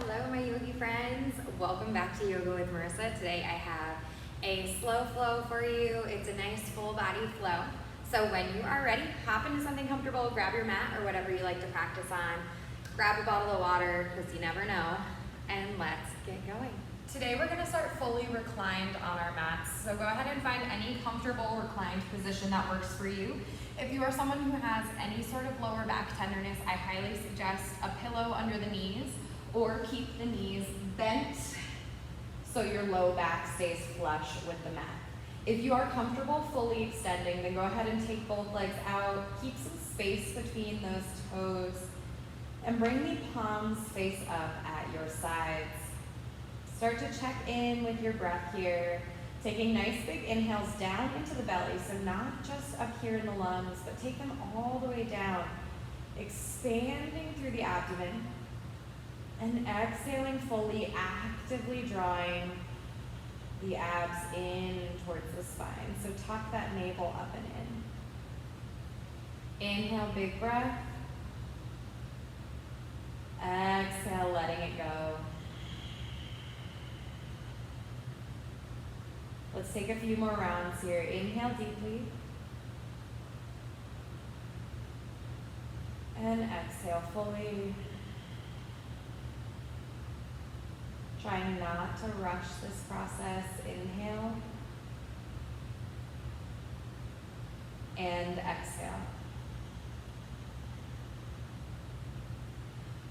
Hello, my yogi friends. Welcome back to Yoga with Marissa. Today I have a slow flow for you. It's a nice full body flow. So when you are ready, hop into something comfortable, grab your mat or whatever you like to practice on, grab a bottle of water because you never know, and let's get going. Today we're going to start fully reclined on our mats. So go ahead and find any comfortable reclined position that works for you. If you are someone who has any sort of lower back tenderness, I highly suggest a pillow under the knees or keep the knees bent so your low back stays flush with the mat. If you are comfortable fully extending, then go ahead and take both legs out, keep some space between those toes, and bring the palms face up at your sides. Start to check in with your breath here, taking nice big inhales down into the belly, so not just up here in the lungs, but take them all the way down, expanding through the abdomen, and exhaling fully, actively drawing the abs in towards the spine. So tuck that navel up and in. Inhale, big breath. Exhale, letting it go. Let's take a few more rounds here. Inhale deeply. And exhale fully. Trying not to rush this process. Inhale. And exhale.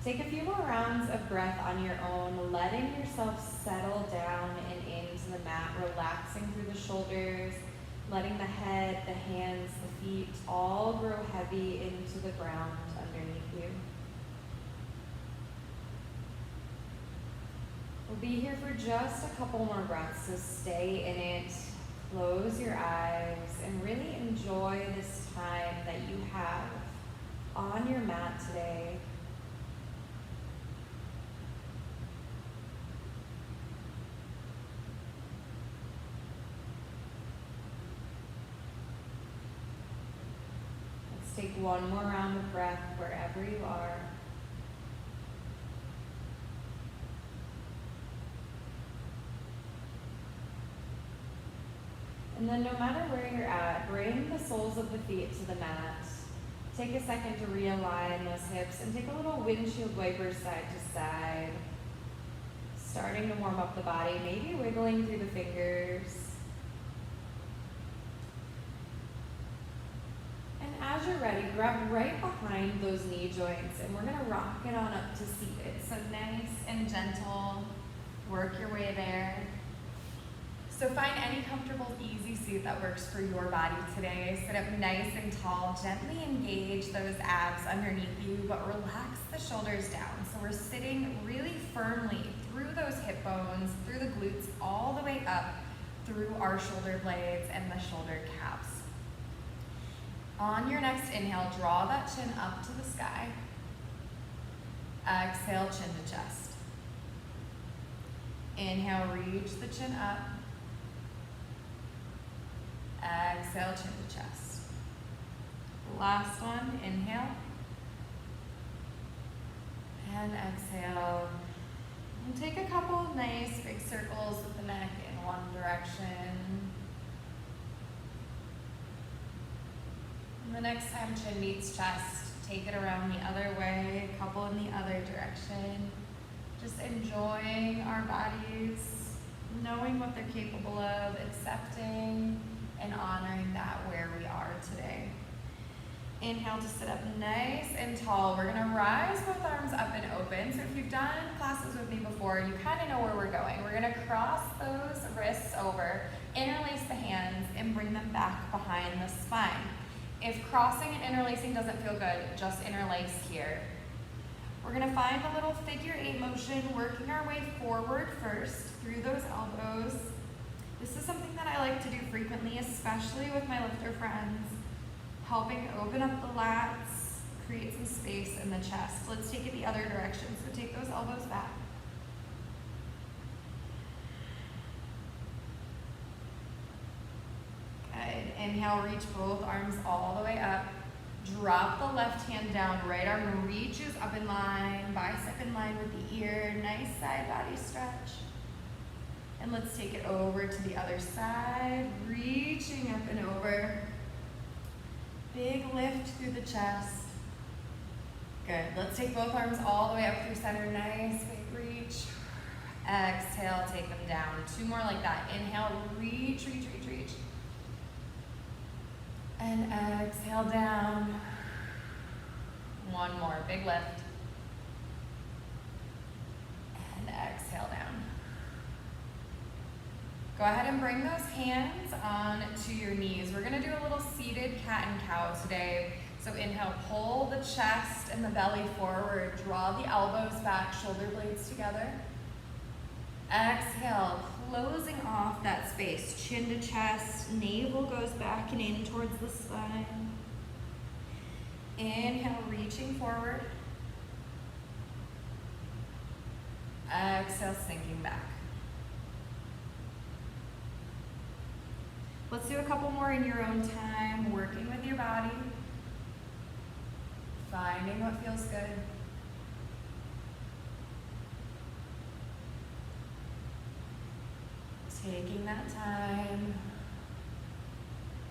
Take a few more rounds of breath on your own, letting yourself settle down and into the mat, relaxing through the shoulders, letting the head, the hands, the feet all grow heavy into the ground underneath you. We'll be here for just a couple more breaths, so stay in it, close your eyes, and really enjoy this time that you have on your mat today. Let's take one more round of breath wherever you are. And then no matter where you're at, bring the soles of the feet to the mat. Take a second to realign those hips and take a little windshield wiper side to side. Starting to warm up the body, maybe wiggling through the fingers. And as you're ready, grab right behind those knee joints and we're gonna rock it on up to seated. So nice and gentle, work your way there. So find any comfortable, easy seat that works for your body today. Sit up nice and tall, gently engage those abs underneath you, but relax the shoulders down. So we're sitting really firmly through those hip bones, through the glutes, all the way up through our shoulder blades and the shoulder caps. On your next inhale, draw that chin up to the sky. Exhale, chin to chest. Inhale, reach the chin up. Exhale, chin to chest. Last one, inhale. And exhale. And take a couple of nice big circles with the neck in one direction. And the next time chin meets chest, take it around the other way, a couple in the other direction. Just enjoying our bodies, knowing what they're capable of, accepting and honoring that where we are today. Inhale to sit up nice and tall. We're gonna rise both arms up and open. So if you've done classes with me before, you kind of know where we're going. We're gonna cross those wrists over, interlace the hands, and bring them back behind the spine. If crossing and interlacing doesn't feel good, just interlace here. We're gonna find a little figure 8 motion, working our way forward first through those elbows. This is something that I like to do frequently, especially with my lifter friends, helping open up the lats, create some space in the chest. Let's take it the other direction. So take those elbows back. Good. Inhale, reach both arms all the way up. Drop the left hand down, right arm reaches up in line, bicep in line with the ear, nice side body stretch. And let's take it over to the other side, reaching up and over. Big lift through the chest. Good, let's take both arms all the way up through center, nice big reach. Exhale, take them down. 2 more like that. Inhale, reach, reach, reach, reach. And exhale down. 1 more, big lift. And exhale down. Go ahead and bring those hands onto your knees. We're gonna do a little seated cat and cow today. So inhale, pull the chest and the belly forward. Draw the elbows back, shoulder blades together. Exhale, closing off that space. Chin to chest, navel goes back and in towards the spine. Inhale, reaching forward. Exhale, sinking back. Let's do a couple more in your own time, working with your body, finding what feels good. Taking that time.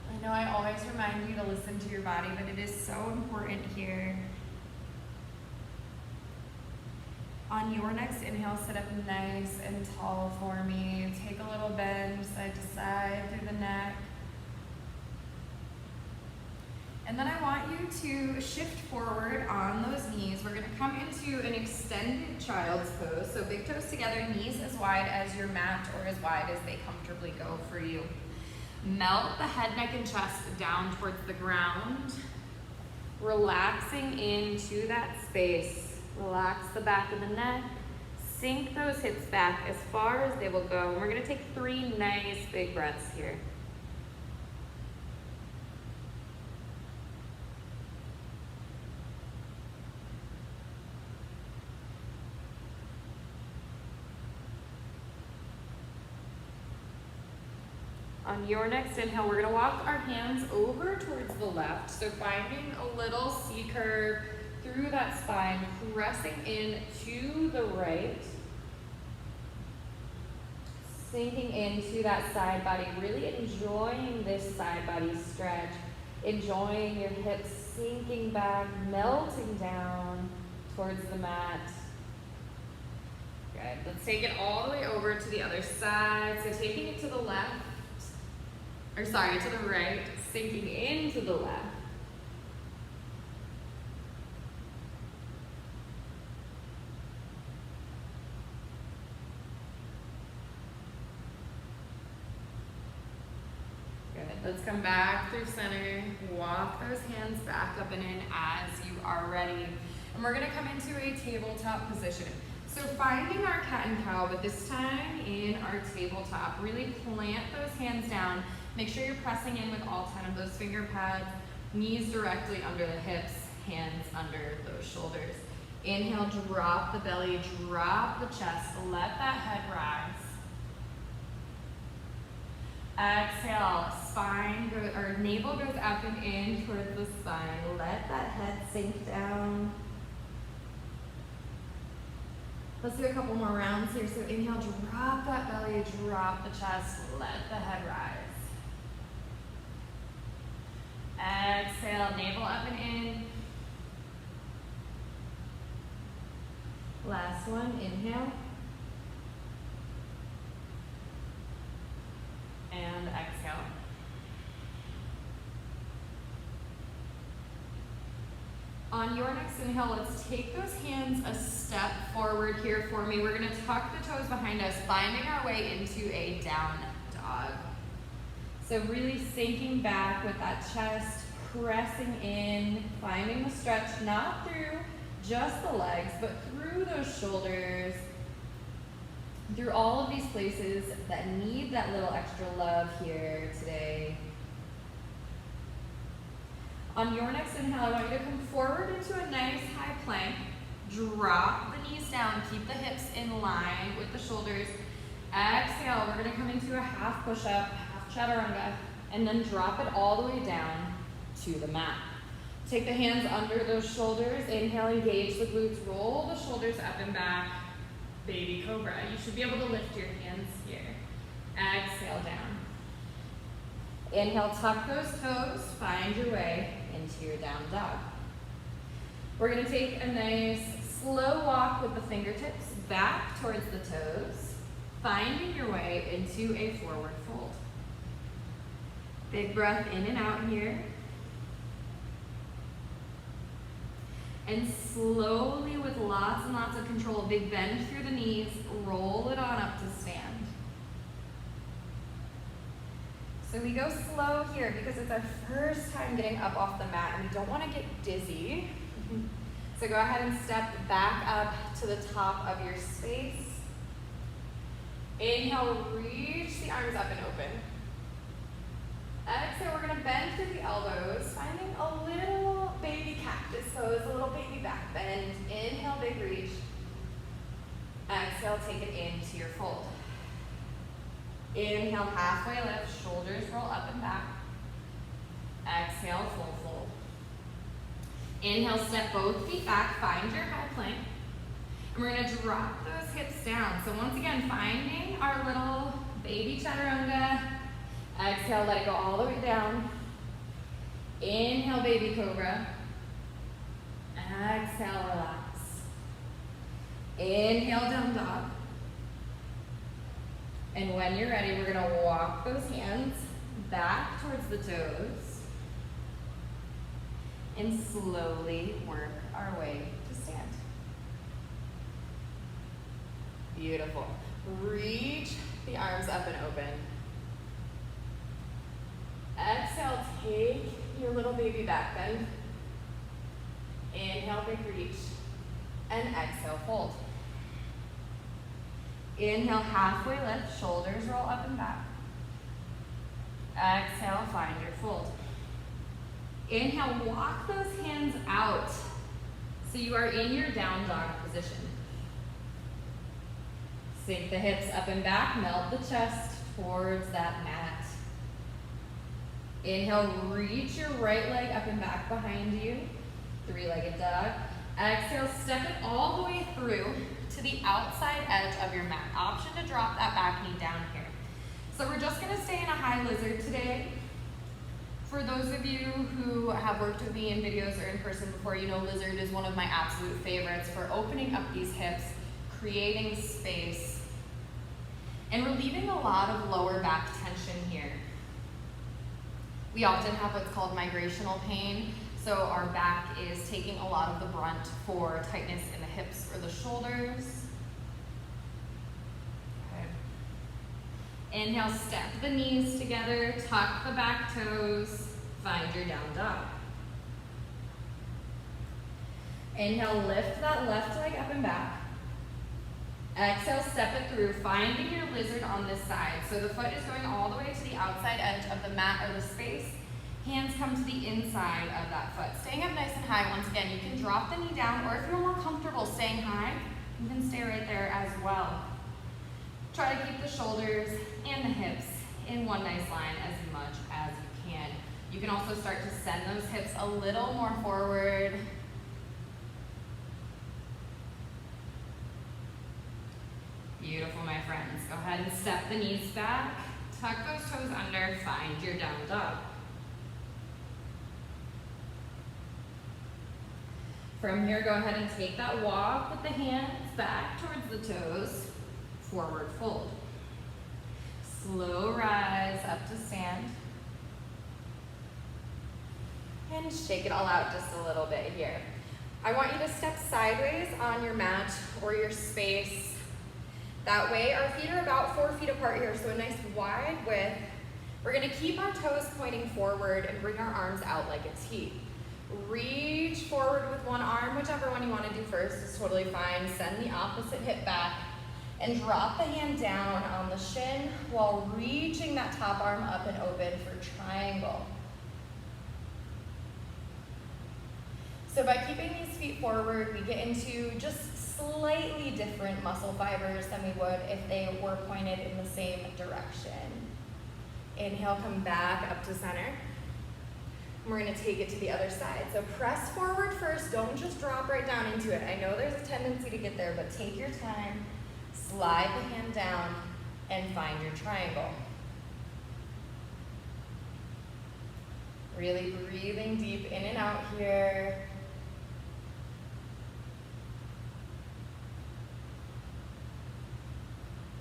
I know I always remind you to listen to your body, but it is so important here. On your next inhale, sit up nice and tall for me. Take a little bend side to side through the neck. And then I want you to shift forward on those knees. We're gonna come into an extended child's pose. So big toes together, knees as wide as your mat or as wide as they comfortably go for you. Melt the head, neck, and chest down towards the ground. Relaxing into that space. Relax the back of the neck. Sink those hips back as far as they will go. And we're gonna take 3 nice big breaths here. On your next inhale, we're gonna walk our hands over towards the left. So finding a little C curve through that spine, pressing in to the right. Sinking into that side body, really enjoying this side body stretch. Enjoying your hips sinking back, melting down towards the mat. Good, let's take it all the way over to the other side. So taking it to the left, or sorry, to the right, sinking into the left. Good, let's come back through center, walk those hands back up and in as you are ready. And we're gonna come into a tabletop position. So finding our cat and cow, but this time in our tabletop, really plant those hands down. Make sure you're pressing in with all 10 of those finger pads, knees directly under the hips, hands under those shoulders. Inhale, drop the belly, drop the chest, let that head rise. Exhale, spine goes, or navel goes up and in towards the spine. Let that head sink down. Let's do a couple more rounds here. So inhale, drop that belly, drop the chest, let the head rise. Exhale, navel up and in. Last one, inhale. And exhale. On your next inhale, let's take those hands a step forward here for me. We're gonna tuck the toes behind us, finding our way into a down dog. So really sinking back with that chest, pressing in, finding the stretch, not through just the legs, but through those shoulders, through all of these places that need that little extra love here today. On your next inhale, I want you to come forward into a nice high plank. Drop the knees down, keep the hips in line with the shoulders. Exhale, we're gonna come into a half push-up, half chaturanga, and then drop it all the way down to the mat. Take the hands under those shoulders. Inhale, engage the glutes. Roll the shoulders up and back. Baby cobra. You should be able to lift your hands here. Exhale down. Inhale, tuck those toes. Find your way into your down dog. We're going to take a nice slow walk with the fingertips back towards the toes, finding your way into a forward fold. Big breath in and out here. And slowly, with lots and lots of control, big bend through the knees, roll it on up to stand. So we go slow here because it's our first time getting up off the mat and we don't want to get dizzy. So go ahead and step back up to the top of your space. Inhale, reach the arms up and open. Exhale, we're going to bend through the elbows, finding a little baby cactus pose, a little baby back bend. Inhale, big reach. Exhale, take it into your fold. Inhale, halfway lift, shoulders roll up and back. Exhale, full fold. Inhale, step both feet back, find your high plank. And we're going to drop those hips down. So once again, finding our little baby chaturanga. Exhale, let it go all the way down. Inhale, baby cobra. Exhale, relax. Inhale, down dog. And when you're ready, we're going to walk those hands back towards the toes and slowly work our way to stand. Beautiful. Reach the arms up and open. Exhale, take your little baby back bend. Inhale, big reach. And exhale, fold. Inhale, halfway lift, shoulders roll up and back. Exhale, find your fold. Inhale, walk those hands out so you are in your down dog position. Sink the hips up and back, melt the chest towards that mat. Inhale, reach your right leg up and back behind you, three-legged dog. Exhale, step it all the way through to the outside edge of your mat. Option to drop that back knee down here. So we're just going to stay in a high lizard today. For those of you who have worked with me in videos or in person before, you know lizard is one of my absolute favorites for opening up these hips, creating space, and relieving a lot of lower back tension here. We often have what's called migrational pain, so our back is taking a lot of the brunt for tightness in the hips or the shoulders. Okay. Inhale, step the knees together, tuck the back toes, find your down dog. Inhale, lift that left leg up and back. Exhale, step it through, finding your lizard on this side. So the foot is going all the way to the outside edge of the mat or the space. Hands come to the inside of that foot. Staying up nice and high. Once again, you can drop the knee down, or if you're more comfortable staying high, you can stay right there as well. Try to keep the shoulders and the hips in one nice line as much as you can. You can also start to send those hips a little more forward. Beautiful, my friends. Go ahead and step the knees back, tuck those toes under, find your down dog. From here, go ahead and take that walk with the hands back towards the toes, forward fold. Slow rise up to stand. And shake it all out just a little bit here. I want you to step sideways on your mat or your space. That way, our feet are about 4 feet apart here, so a nice wide width. We're going to keep our toes pointing forward and bring our arms out like a T. Reach forward with one arm, whichever one you want to do first is totally fine. Send the opposite hip back and drop the hand down on the shin while reaching that top arm up and open for triangle. So by keeping these feet forward, we get into just slightly different muscle fibers than we would if they were pointed in the same direction. Inhale, come back up to center. And we're gonna take it to the other side. So press forward first, don't just drop right down into it. I know there's a tendency to get there, but take your time, slide the hand down, and find your triangle. Really breathing deep in and out here.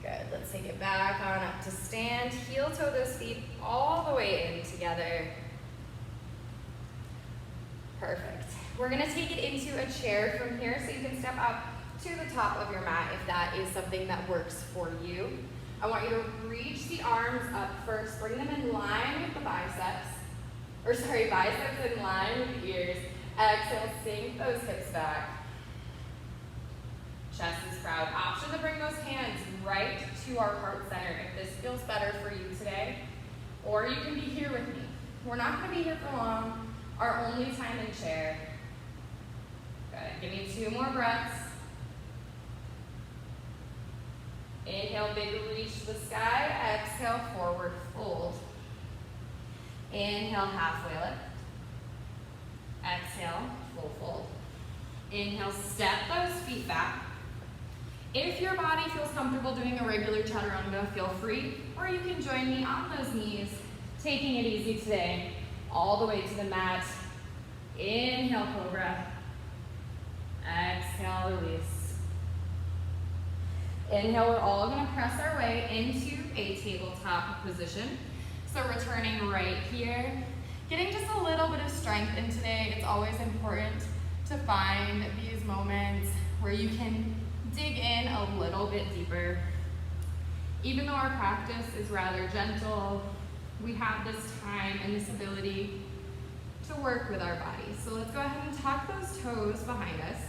Good, let's take it back on up to stand. Heel toe those feet all the way in together. Perfect. We're gonna take it into a chair from here, so you can step up to the top of your mat if that is something that works for you. I want you to reach the arms up first, bring them in line with the biceps in line with the ears. Exhale, sink those hips back. Chest is proud. Option to bring those hands right to our heart center if this feels better for you today, or you can be here with me. We're not gonna be here for long. Our only time in chair. Good, give me 2 more breaths. Inhale, big reach to the sky. Exhale, forward fold. Inhale, halfway lift. Exhale, full fold. Inhale, step those feet back. If your body feels comfortable doing a regular chaturanga, feel free, or you can join me on those knees, taking it easy today, all the way to the mat. Inhale, cobra. Exhale, release. Inhale, we're all gonna press our way into a tabletop position. So returning right here, getting just a little bit of strength in today. It's always important to find these moments where you can dig in a little bit deeper. Even though our practice is rather gentle, we have this time and this ability to work with our bodies. So let's go ahead and tuck those toes behind us.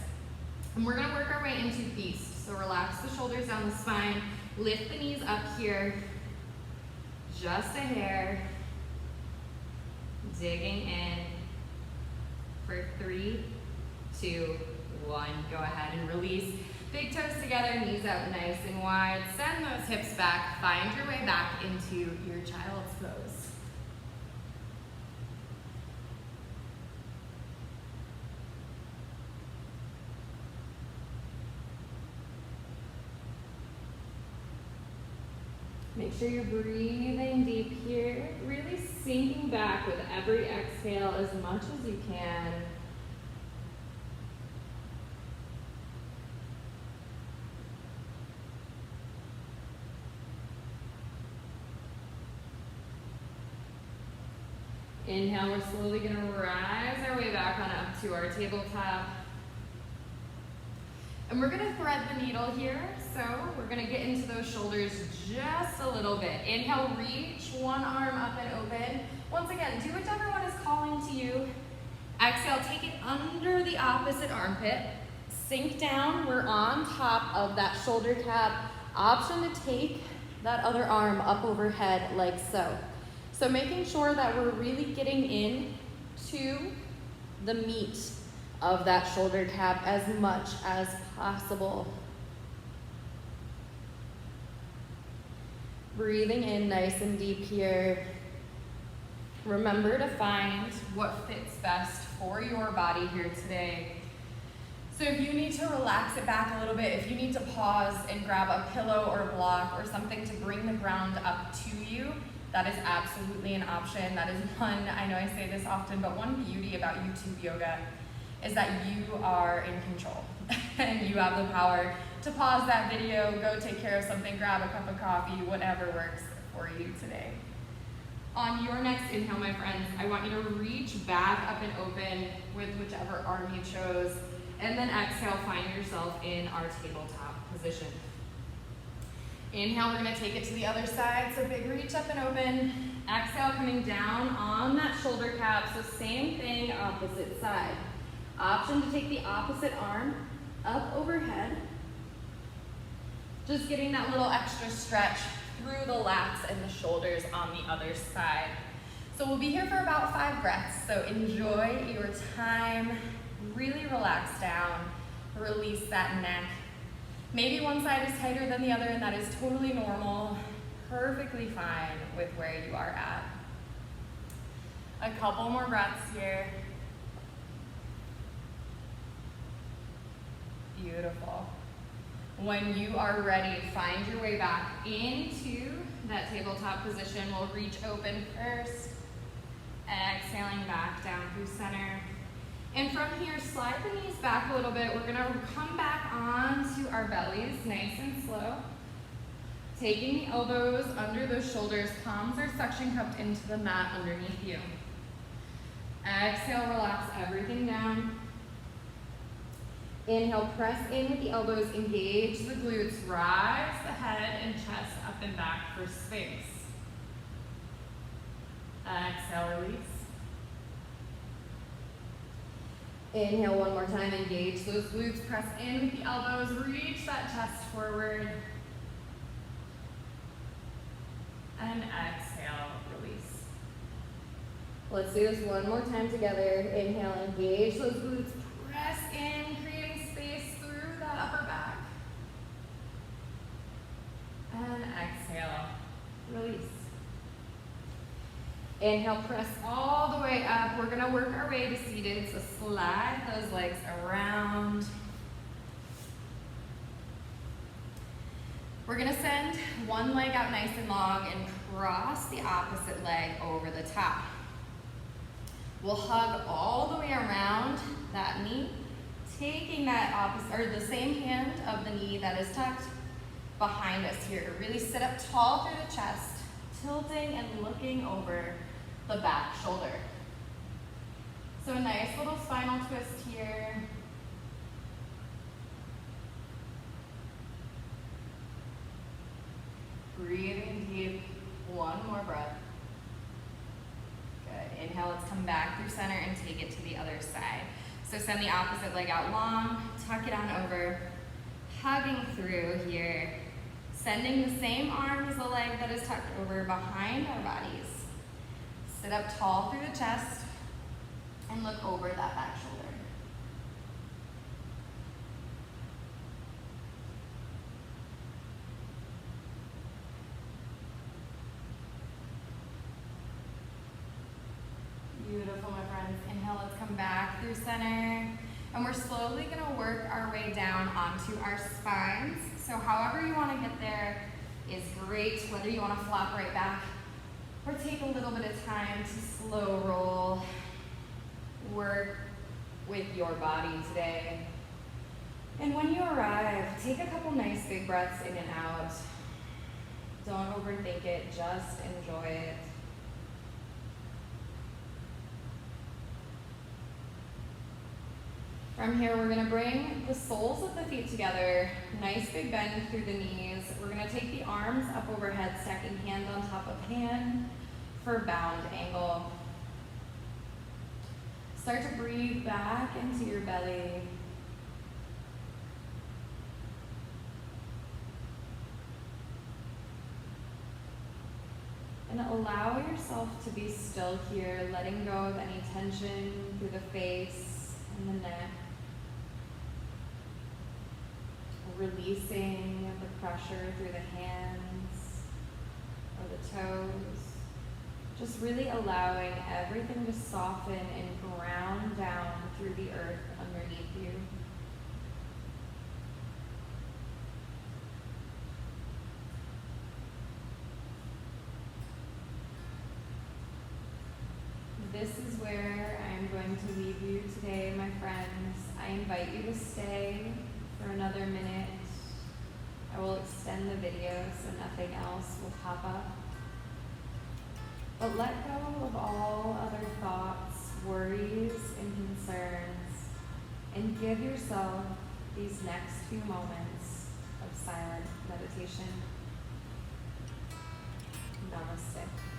And we're gonna work our way into feast. So relax the shoulders down the spine, lift the knees up here, just a hair. Digging in for 3, 2, 1. Go ahead and release. Big toes together, knees out nice and wide. Send those hips back. Find your way back into your child's pose. Make sure you're breathing deep here, really sinking back with every exhale as much as you can. Inhale, we're slowly going to rise our way back on up to our tabletop. And we're going to thread the needle here, so we're going to get into those shoulders just a little bit. Inhale, reach one arm up and open. Once again, do whichever one is calling to you. Exhale, take it under the opposite armpit. Sink down, we're on top of that shoulder cap. Option to take that other arm up overhead like so. So making sure that we're really getting in to the meat of that shoulder cap as much as possible. Breathing in nice and deep here. Remember to find what fits best for your body here today. So if you need to relax it back a little bit, if you need to pause and grab a pillow or a block or something to bring the ground up to you, that is absolutely an option. That is one, I know I say this often, but one beauty about YouTube yoga is that you are in control and you have the power to pause that video, go take care of something, grab a cup of coffee, whatever works for you today. On your next inhale, my friends, I want you to reach back up and open with whichever arm you chose, and then exhale, find yourself in our tabletop position. Inhale, we're gonna take it to the other side, so big reach up and open. Exhale, coming down on that shoulder cap, so same thing, opposite side. Option to take the opposite arm up overhead. Just getting that little extra stretch through the lats and the shoulders on the other side. So we'll be here for about 5 breaths, so enjoy your time. Really relax down, release that neck. Maybe one side is tighter than the other, and that is totally normal, perfectly fine with where you are at. A couple more breaths here. Beautiful. When you are ready, find your way back into that tabletop position. We'll reach open first. Exhaling back down through center. And from here, slide the knees back a little bit. We're gonna come back onto our bellies, nice and slow. Taking the elbows under those shoulders, palms are suction cupped into the mat underneath you. Exhale, relax everything down. Inhale, press in with the elbows, engage the glutes, rise the head and chest up and back for space. Exhale, release. Inhale one more time, engage those glutes, press in with the elbows, reach that chest forward. And exhale, release. Let's do this one more time together. Inhale, engage those glutes, press in, creating space through that upper back. And exhale, release. Inhale, press all the way up. We're gonna work our way to seated, so slide those legs around. We're gonna send one leg out nice and long and cross the opposite leg over the top. We'll hug all the way around that knee, taking that opposite, or the same hand of the knee that is tucked behind us here to really sit up tall through the chest, tilting and looking over the back shoulder. So a nice little spinal twist here. Breathing deep, one more breath. Good, inhale, let's come back through center and take it to the other side. So send the opposite leg out long, tuck it on over, hugging through here. Sending the same arm as the leg that is tucked over behind our bodies. Sit up tall through the chest and look over that back shoulder. Beautiful, my friends. Inhale, let's come back through center. And we're slowly gonna work our way down onto our spines. So however you wanna get there is great, whether you wanna flop right back or take a little bit of time to slow roll. Work with your body today. And when you arrive, take a couple nice big breaths in and out. Don't overthink it, just enjoy it. From here, we're gonna bring the soles of the feet together. Nice big bend through the knees. We're gonna take the arms up overhead, stacking hand on top of hand for bound angle. Start to breathe back into your belly. And allow yourself to be still here, letting go of any tension through the face and the neck. Releasing the pressure through the hands or the toes. Just really allowing everything to soften and ground down through the earth underneath you. This is where I'm going to leave you today, my friends. I invite you to stay for another minute. I will extend the video so nothing else will pop up. But let go of all other thoughts, worries, and concerns, and give yourself these next few moments of silent meditation. Namaste.